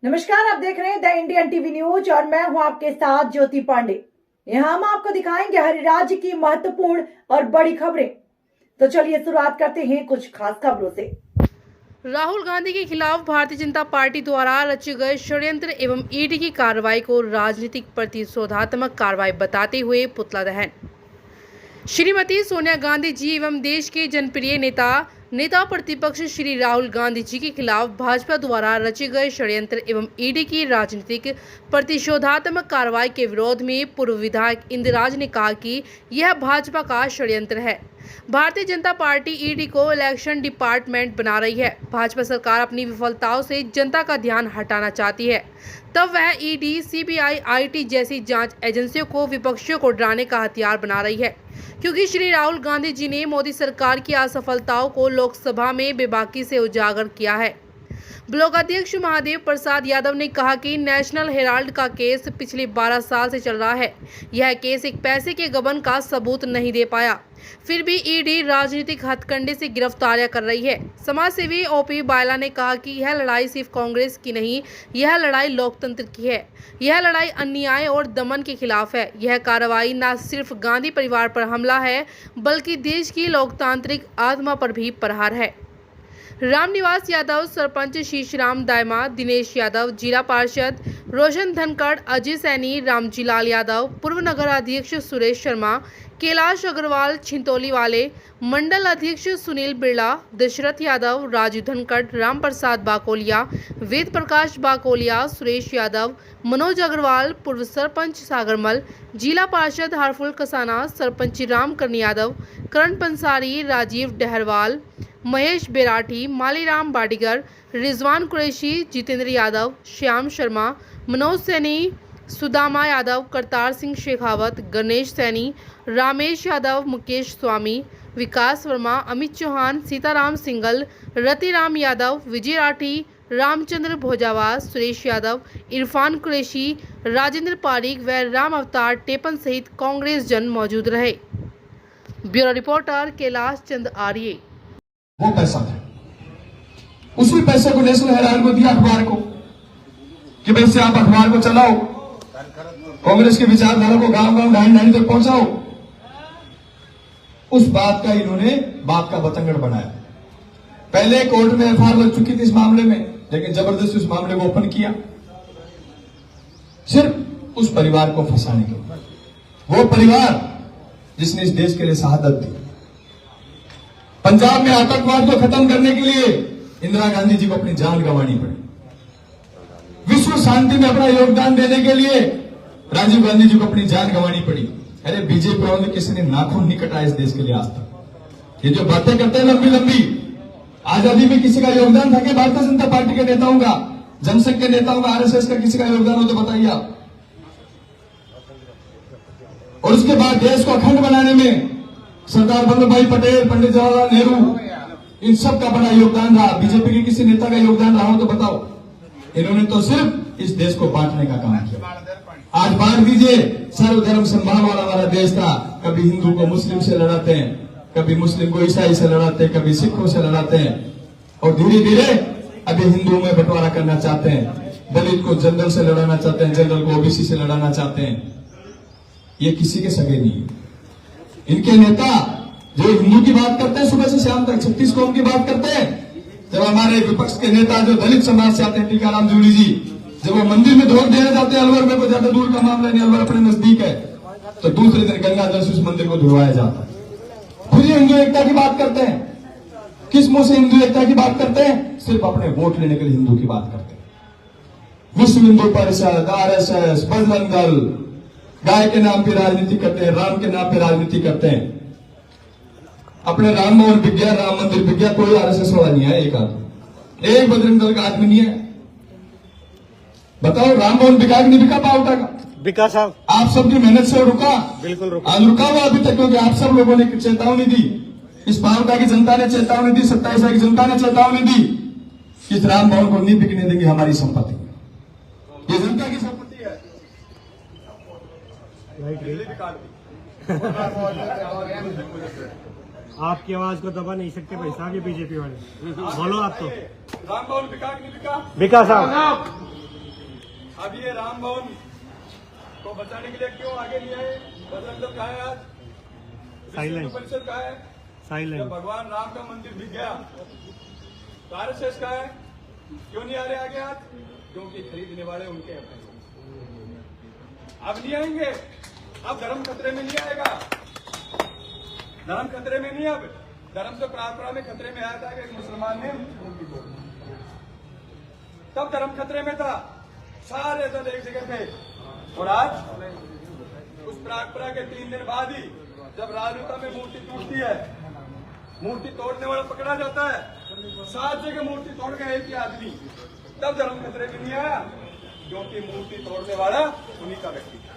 नमस्कार, आप देख रहे हैं द इंडियन टीवी न्यूज और मैं हूं आपके साथ ज्योति पांडे। यहां हम आपको दिखाएंगे हर राज्य की महत्वपूर्ण और बड़ी खबरें। तो चलिए शुरुआत करते हैं कुछ खास खबरों से। राहुल गांधी के खिलाफ भारतीय जनता पार्टी द्वारा रचे गए षड्यंत्र एवं ईडी की कार्रवाई को राजनीतिक प्रतिशोधात्मक कार्रवाई बताते हुए पुतला दहन। श्रीमती सोनिया गांधी जी एवं देश के जनप्रिय नेता प्रतिपक्ष श्री राहुल गांधी जी के खिलाफ भाजपा द्वारा रचे गए षड्यंत्र एवं ईडी की राजनीतिक प्रतिशोधात्मक कार्रवाई के विरोध में पूर्व विधायक इंदिराज ने कहा कि यह भाजपा का षड्यंत्र है। भारतीय जनता पार्टी ईडी को इलेक्शन डिपार्टमेंट बना रही है। भाजपा सरकार अपनी विफलताओं से जनता का ध्यान हटाना चाहती है, तब वह ईडी, सीबीआई, आईटी जैसी जांच एजेंसियों को विपक्षियों को डराने का हथियार बना रही है, क्योंकि श्री राहुल गांधी जी ने मोदी सरकार की असफलताओं को लोकसभा में बेबाकी से उजागर किया है। ब्लॉक अध्यक्ष महादेव प्रसाद यादव ने कहा कि नेशनल हेराल्ड का केस पिछले 12 साल से चल रहा है। यह केस एक पैसे के गबन का सबूत नहीं दे पाया, फिर भी ईडी राजनीतिक हथकंडे से गिरफ्तारियां कर रही है। समाज सेवी ओपी बायला ने कहा कि यह लड़ाई सिर्फ कांग्रेस की नहीं, यह लड़ाई लोकतंत्र की है। यह लड़ाई अन्याय और दमन के खिलाफ है। यह कार्रवाई न सिर्फ गांधी परिवार पर हमला है, बल्कि देश की लोकतांत्रिक आत्मा पर भी प्रहार है। रामनिवास यादव, सरपंच शीशराम दायमा, दिनेश यादव, जिला पार्षद रोशन धनखड़, अजय सैनी, रामजीलाल यादव, पूर्व नगर अध्यक्ष सुरेश शर्मा, कैलाश अग्रवाल छिंतोली वाले, मंडल अध्यक्ष सुनील बिरला, दशरथ यादव, राजू धनखड़, राम प्रसाद बाकोलिया, वेद प्रकाश बाकोलिया, सुरेश यादव, मनोज अग्रवाल, पूर्व सरपंच सागरमल, जिला पार्षद हरफुल कसाना, सरपंच रामकरण यादव, करण पंसारी, राजीव डहरवाल, महेश बेराठी, मालीराम बाडीगर, रिजवान कुरैशी, जितेंद्र यादव, श्याम शर्मा, मनोज सैनी, सुदामा यादव, करतार सिंह शेखावत, गणेश सैनी, रामेश यादव, मुकेश स्वामी, विकास वर्मा, अमित चौहान, सीताराम सिंगल, रतिराम यादव, विजय राठी, रामचंद्र भोजावास, सुरेश यादव, इरफान कुरैशी, राजेंद्र पारीक व राम अवतार टेपन सहित कांग्रेस जन मौजूद रहे। ब्यूरो रिपोर्टर कैलाश चंद आर्य। वो पैसा था, उसी पैसे को नेशनल हेराल्ड को दिया, अखबार को, कि भाई से आप अखबार को चलाओ, कांग्रेस की विचारधारा को गांव गांव ढाई ढाई तक पहुंचाओ। उस बात का इन्होंने बात का बतंगड़ बनाया। पहले कोर्ट में एफआईआर लग चुकी थी इस मामले में, लेकिन जबरदस्ती उस मामले को ओपन किया, सिर्फ उस परिवार को फंसाने के लिए। वो परिवार जिसने इस देश के लिए शहादत दी। पंजाब में आतंकवाद को खत्म करने के लिए इंदिरा गांधी जी को अपनी जान गंवानी पड़ी। विश्व शांति में अपना योगदान देने के लिए राजीव गांधी जी को अपनी जान गंवानी पड़ी। अरे बीजेपी वालों ने किसी ने नाखून नहीं कटाया इस देश के लिए आज तक। ये जो बातें करते हैं लंबी लंबी, आजादी में किसी का योगदान था कि भारतीय जनता पार्टी के नेताओं का, जनसंघ के नेताओं का, आरएसएस का किसी का योगदान हो तो बताइए आप। और उसके बाद देश को अखंड बनाने में सरदार वल्लभ भाई पटेल, पंडित जवाहरलाल नेहरू, इन सब का बड़ा योगदान रहा। बीजेपी के किसी नेता का योगदान रहा हो तो बताओ। इन्होंने तो सिर्फ इस देश को बांटने का काम किया। आज बांट दीजिए, सर्वधर्म समभाव वाला हमारा देश था। कभी हिंदू को मुस्लिम से लड़ाते हैं, कभी मुस्लिम को ईसाई से लड़ाते हैं, कभी सिखों से लड़ाते हैं, और धीरे धीरे अभी हिंदुओं में बंटवारा करना चाहते हैं। दलित को जनरल से लड़ाना चाहते हैं, जनरल को ओबीसी से लड़ाना चाहते हैं। ये किसी के सगे नहीं है। इनके नेता जो हिंदू की बात करते हैं सुबह से शाम तक, 36 कौम की बात करते हैं, जब हमारे विपक्ष के नेता जो दलित समाज से आते हैं, टीकाराम जूली जी, जब वो मंदिर में धोख देने जाते हैं, अलवर में कोई ज्यादा दूर का मामला नहीं, अलवर अपने नजदीक है, तो दूसरे दिन गंगा जल से उस मंदिर को धुलवाया जाता है। फिर हिंदू एकता की बात करते हैं। किस मुंह से हिंदू एकता की बात करते हैं? सिर्फ अपने वोट लेने के लिए हिंदू की बात करते हैं। विश्व हिंदू परिषद, आरएसएस, बजरंग दल, गाय के नाम पे राजनीति करते हैं, राम के नाम पे राजनीति करते हैं। अपने राम भवन विज्ञा, राम मंदिर विज्ञा, कोई आरएसएस वाला नहीं है, एक आदमी, एक बजरंग दल का आदमी नहीं है। बताओ राम भवन बिका कि नहीं बिका? पावटा का बिका साहब। आप सबकी मेहनत से रुका, बिल्कुल रुका। आज रुका हुआ अभी तक, क्योंकि आप सब लोगों ने चेतावनी दी। इस पावटा की जनता ने चेतावनी दी, 27 की जनता ने चेतावनी दी कि इस राम भवन को नहीं बिकने देंगे हमारी संपत्ति। ये जनता की संपत्ति है। आपकी आवाज को दबा नहीं सकते भाई साहब, ये बीजेपी वाले। बोलो आप तो। राम भवन बिका कि नहीं बिका? बिका साहब। अब ये राम भवन को बचाने के लिए क्यों आगे नहीं आए? बजरंग दल कहाँ है आज? विश्व हिंदू परिषद कहाँ है? साइलेंट। जब भगवान राम का मंदिर बिक गया तो आरएसएस कहाँ है? क्यों नहीं आ रहे आगे आज? क्योंकि खरीदने वाले उनके हैं। अब नहीं आएंगे, अब धर्म खतरे में नहीं आएगा। धर्म खतरे में नहीं, अब धर्म तो परंपरा में खतरे में आया था कि एक मुसलमान ने, तब धर्म खतरे में था, सारे दल एक जगह थे। और आज उस परंपरा के 3 दिन बाद ही जब राजनीति में मूर्ति टूटती है, मूर्ति तोड़ने वाला पकड़ा जाता है, 7 जगह मूर्ति तोड़ गए एक ही आदमी, तब धर्म खतरे में नहीं आया, क्योंकि मूर्ति तोड़ने वाला उन्हीं का व्यक्ति था।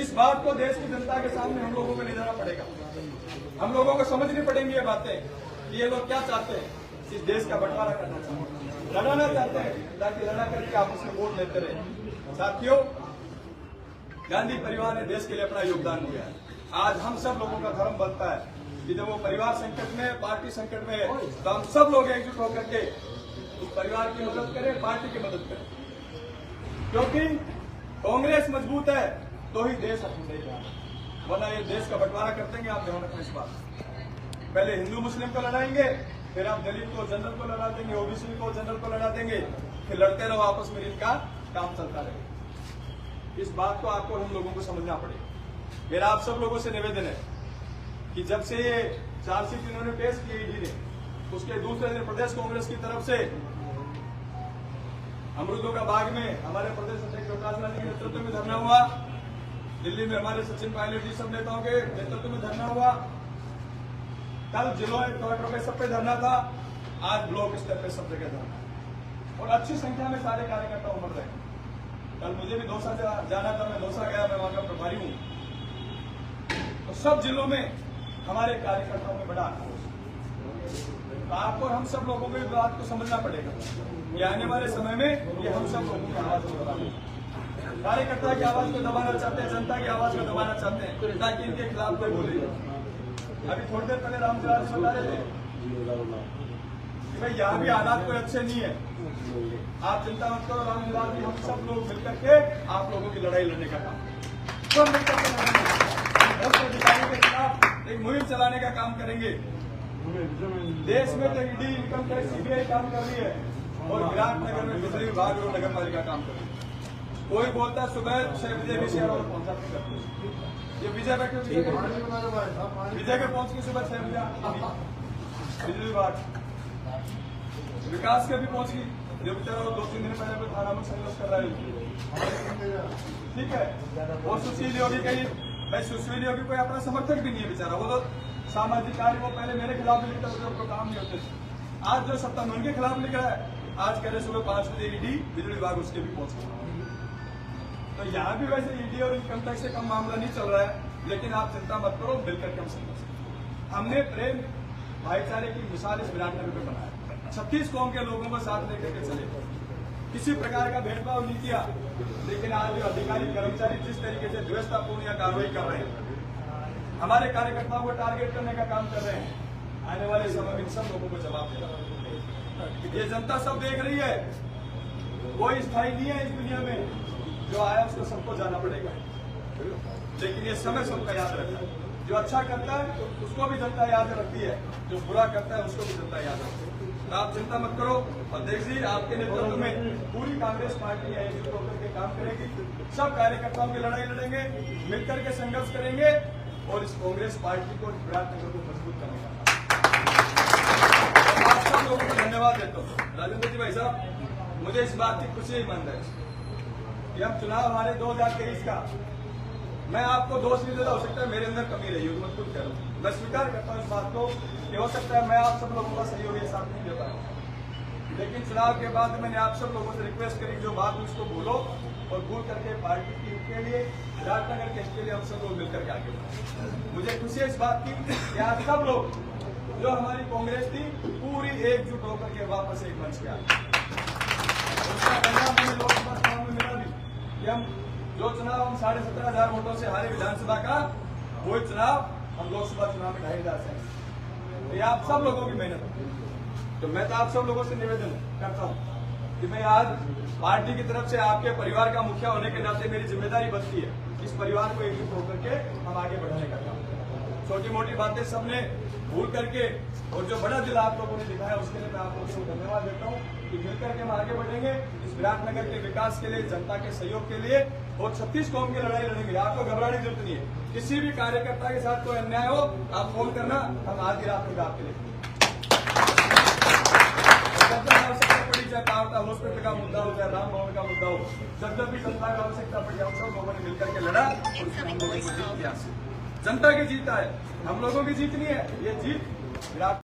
इस बात को देश की जनता के सामने हम लोगों को ले जाना पड़ेगा। हम लोगों को समझनी पड़ेंगी ये बातें कि ये लोग क्या चाहते हैं। इस देश का बंटवारा करना चाहते हैं, लड़ाना चाहते हैं, ताकि लड़ा करके आपस में वोट लेते रहे। साथियों, गांधी परिवार ने देश के लिए अपना योगदान दिया है। आज हम सब लोगों का धर्म बनता है कि जब वो परिवार संकट में है, पार्टी संकट में है, तो हम सब लोग एकजुट होकर के उस परिवार की मदद करें, पार्टी की मदद करें। क्योंकि कांग्रेस मजबूत है तो ही देश अटूट रहेगा, वरना ये देश का बंटवारा कर देंगे। आप ध्यान रखना इस बात। पहले हिंदू मुस्लिम को लड़ाएंगे, फिर आप दलित को जनरल को लड़ा देंगे, ओबीसी को जनरल को लड़ा देंगे, फिर लड़ते रहो आपस में, इनका काम चलता रहेगा। इस बात को आपको हम लोगों को समझना पड़ेगा। मेरा आप सब लोगों से निवेदन है कि जब से ये चार्जशीट इन्होंने पेश की ईडी ने, उसके दूसरे दिन प्रदेश कांग्रेस की तरफ से अमरूदों का बाग में हमारे प्रदेश अध्यक्ष प्रकाश राज के नेतृत्व में धरना हुआ। दिल्ली में हमारे सचिन पायलट जी सब नेताओं के नेतृत्व में धरना हुआ। कल जिलों कलेक्टर पे सब पे धरना था, आज ब्लॉक स्तर पे सब जगह धरना, और अच्छी संख्या में सारे कार्यकर्ता उमड़ रहे हैं। कल मुझे भी दौसा जाना था, मैं दौसा गया, मैं वहां का प्रभारी हूं। तो सब जिलों में हमारे कार्यकर्ताओं में बड़ा आक्रोश। तो आपको हम सब लोगों को इस बात को समझना पड़ेगा कि आने वाले समय में ये हम सब लोगों की आवाज को दबाना, कार्यकर्ता की आवाज को दबाना चाहते हैं, जनता की आवाज को दबाना चाहते हैं, ताकि इनके खिलाफ कोई बोले। अभी थोड़ी देर पहले रामचंद्र जी बता रहे थे कि भाई यहाँ भी हालात कोई अच्छे नहीं है, आप चिंता मत करो, रामचंद्र जी हम सब लोग मिलकर के आप लोगों की लड़ाई लड़ने का काम, सब मिलकर के भ्रष्ट अधिकारियों के खिलाफ एक मुहिम चलाने का काम करेंगे। देश में तो ईडी, इनकम टैक्स, सीबीआई काम कर रही है, और विराटनगर में बिजली विभाग और नगर पालिका काम कर रही है। कोई बोलता है सुबह 6 बजे भी शहरों में पहुंचा करते, ये विजय बैठे विजय के पहुंच के सुबह 6 बजे बिजली विभाग, विकास के भी पहुंच गई, जो बेचारा 2-3 दिन पहले थाना में संघर्ष कर रहा है, ठीक है। और सुशील योगी कहीं, भाई सुशील योगी कोई अपना समर्थक भी नहीं है बेचारा, वो तो सामाजिक कार्य वो पहले मेरे खिलाफ भी लिखता था, उनको काम नहीं होते थे। आज जो सत्ता में उनके खिलाफ लिख रहा है, आज कह रहे सुबह 5 बजे ईडी बिजली विभाग उसके भी पहुंच गए। तो यहाँ भी वैसे ईडी और इनकम टैक्स से कम मामला नहीं चल रहा है, लेकिन आप चिंता मत करो, मिलकर के हम समझ। हमने प्रेम भाईचारे की मिसाल इस विराटनगर में बनाया, 36 कौम के लोगों को साथ लेकर के चले, किसी प्रकार का भेदभाव नहीं किया। लेकिन आज जो अधिकारी कर्मचारी जिस तरीके से द्वेषतापूर्ण कार्रवाई कर रहे हैं, हमारे कार्यकर्ताओं को टारगेट करने का काम कर रहे हैं, आने वाले समय में इन सब लोगों को जवाब देगा। ये जनता सब देख रही है, कोई स्थायी नहीं है इस दुनिया में, जो आया उसको सबको जाना पड़ेगा, लेकिन ये समय सबका याद रखना है। जो अच्छा करता है उसको भी जनता याद रखती है, जो बुरा करता है उसको भी जनता याद रखती है। तो आप चिंता मत करो, अध्यक्ष जी आपके नेतृत्व में पूरी कांग्रेस पार्टी एकजुट होकर के काम करेगी, सब कार्यकर्ताओं की लड़ाई लड़ेंगे, मिलकर के संघर्ष करेंगे, और इस कांग्रेस पार्टी को विराटनगर को मजबूत करने का आप सब लोगों को धन्यवाद देता हूँ। राजेंद्र जी भाई साहब, मुझे इस बात की खुशी ही मंद है कि हम चुनाव हमारे 2023 का, मैं आपको दोष नहीं देता, हो सकता है मेरे अंदर कमी रही हो, मैं खुद कह रहा हूँ, मैं स्वीकार करता हूँ इस बात को कि हो सकता है मैं आप सब लोगों का सहयोग एक साथ नहीं दे पाया, लेकिन चुनाव के बाद मैंने आप सब लोगों से रिक्वेस्ट करी जो बात उसको बोलो, और भूल करके पार्टी की के लिए, विराटनगर के इसके लिए हम सब लोग मिलकर के आगे बढ़े। मुझे खुशी है इस बात की कि आज सब लोग, जो हमारी कांग्रेस थी, पूरी एकजुट होकर के वापस एक मंच पे आ गए। उसका परिणाम हमें लोकसभा चुनाव में मिला भी कि हम जो चुनाव हम 17,500 वोटों से हारे विधानसभा का, वही चुनाव हम लोकसभा चुनाव में 2,500 से। ये आप सब लोगों की मेहनत है। तो मैं तो आप सब लोगों से निवेदन करता हूँ कि कि मैं आज पार्टी की तरफ से आपके परिवार का मुखिया होने के नाते मेरी जिम्मेदारी बनती है इस परिवार को एकजुट होकर के हम आगे बढ़ाने का काम। छोटी मोटी बातें सबने भूल करके और जो बड़ा दिल आप लोगों ने दिखाया उसके लिए मैं आप लोगों को धन्यवाद देता हूँ कि मिलकर के हम आगे बढ़ेंगे इस विराटनगर के विकास के लिए, जनता के सहयोग के लिए और 36 कौम की लड़ाई लड़ेंगे। आपको घबराने की जरूरत नहीं है। किसी भी कार्यकर्ता के साथ कोई अन्याय हो आप फोन करना, हम आज की रात में आपके लिए आवश्यकता पड़ी, चाहे पावटा हॉस्पिटल का मुद्दा हो, चाहे राम भवन का मुद्दा हो, जब भी जनता की आवश्यकता पड़ी हम सब लोगों ने मिलकर के लड़ा और उसमें हम लोगों की जीत किया। जनता की जीत है, हम लोगों की जीत नहीं है, ये जीत विराट